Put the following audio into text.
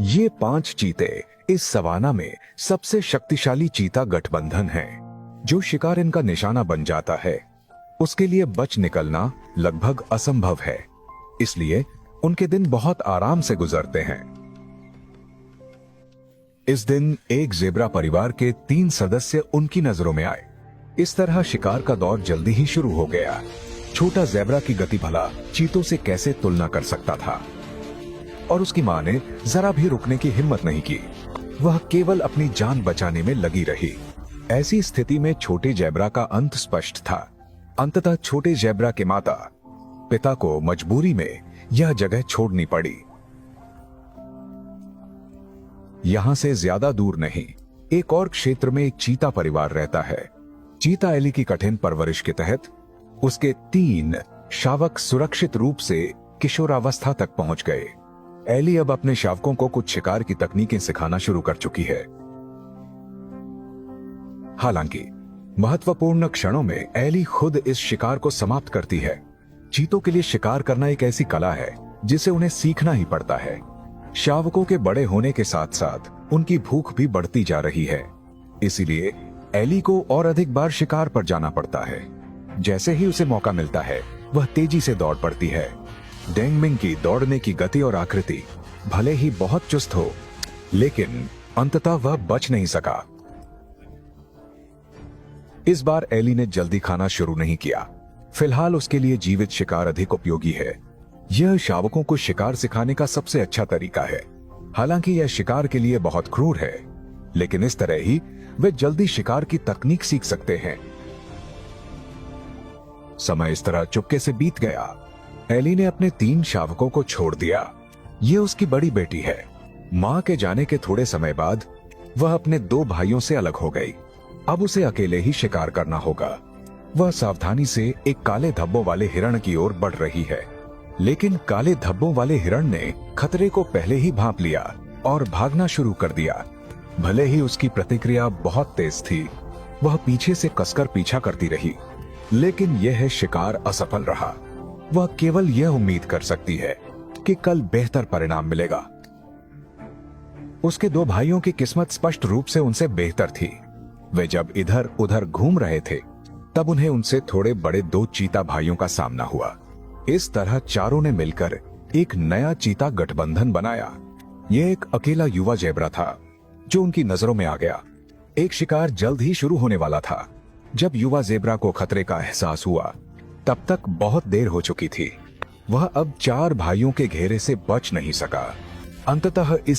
ये 5 चीते इस सवाना में सबसे शक्तिशाली चीता गठबंधन है। जो शिकार इनका निशाना बन जाता है उसके लिए बच निकलना लगभग असंभव है, इसलिए उनके दिन बहुत आराम से गुजरते हैं। इस दिन एक ज़ेब्रा परिवार के 3 सदस्य उनकी नजरों में आए। इस तरह शिकार का दौर जल्दी ही शुरू हो गया। छोटा ज़ेब्रा की गति भला चीतों से कैसे तुलना कर सकता था, और उसकी मां ने जरा भी रुकने की हिम्मत नहीं की। वह केवल अपनी जान बचाने में लगी रही। ऐसी स्थिति में छोटे ज़ेब्रा का अंत स्पष्ट था। अंततः छोटे ज़ेब्रा के माता पिता को मजबूरी में यह जगह छोड़नी पड़ी। यहां से ज्यादा दूर नहीं, एक और क्षेत्र में एक चीता परिवार रहता है। चीता एली की कठिन परवरिश के तहत उसके 3 शावक सुरक्षित रूप से किशोरावस्था तक पहुंच गए। एली अब अपने शावकों को कुछ शिकार की तकनीकें सिखाना शुरू कर चुकी है। हालांकि महत्वपूर्ण क्षणों में एली खुद इस शिकार को समाप्त करती है। चीतों के लिए शिकार करना एक ऐसी कला है जिसे उन्हें सीखना ही पड़ता है। शावकों के बड़े होने के साथ साथ उनकी भूख भी बढ़ती जा रही है, इसीलिए एली को और अधिक बार शिकार पर जाना पड़ता है। जैसे ही उसे मौका मिलता है वह तेजी से दौड़ पड़ती है। डेंगमिंग की दौड़ने की गति और आकृति भले ही बहुत चुस्त हो, लेकिन अंततः वह बच नहीं सका। इस बार एली ने जल्दी खाना शुरू नहीं किया। फिलहाल उसके लिए जीवित शिकार अधिक उपयोगी है। यह शावकों को शिकार सिखाने का सबसे अच्छा तरीका है। हालांकि यह शिकार के लिए बहुत क्रूर है, लेकिन इस तरह ही वे जल्दी शिकार की तकनीक सीख सकते हैं। समय इस तरह चुपके से बीत गया। एली ने अपने 3 शावकों को छोड़ दिया। यह उसकी बड़ी बेटी है। मां के जाने के थोड़े समय बाद वह अपने 2 भाइयों से अलग हो गई। अब उसे अकेले ही शिकार करना होगा। वह सावधानी से एक काले धब्बों वाले हिरण की ओर बढ़ रही है, लेकिन काले धब्बों वाले हिरण ने खतरे को पहले ही भांप लिया और भागना शुरू कर दिया। भले ही उसकी प्रतिक्रिया बहुत तेज थी, वह पीछे से कसकर पीछा करती रही, लेकिन यह शिकार असफल रहा। वह केवल यह उम्मीद कर सकती है कि कल बेहतर परिणाम मिलेगा। उसके 2 भाइयों की किस्मत स्पष्ट रूप से उनसे बेहतर थी। वे जब इधर उधर घूम रहे थे तब उन्हें उनसे थोड़े बड़े 2 चीता भाइयों का सामना हुआ। इस तरह चारों ने मिलकर एक नया चीता गठबंधन बनाया। यह एक अकेला युवा ज़ेब्रा था जो उनकी नजरों में आ गया। एक शिकार जल्द ही शुरू होने वाला था। जब युवा ज़ेब्रा को खतरे का एहसास हुआ तब तक बहुत देर हो चुकी थी। वह अब 4 भाइयों के घेरे से बच नहीं सका। अंततः इस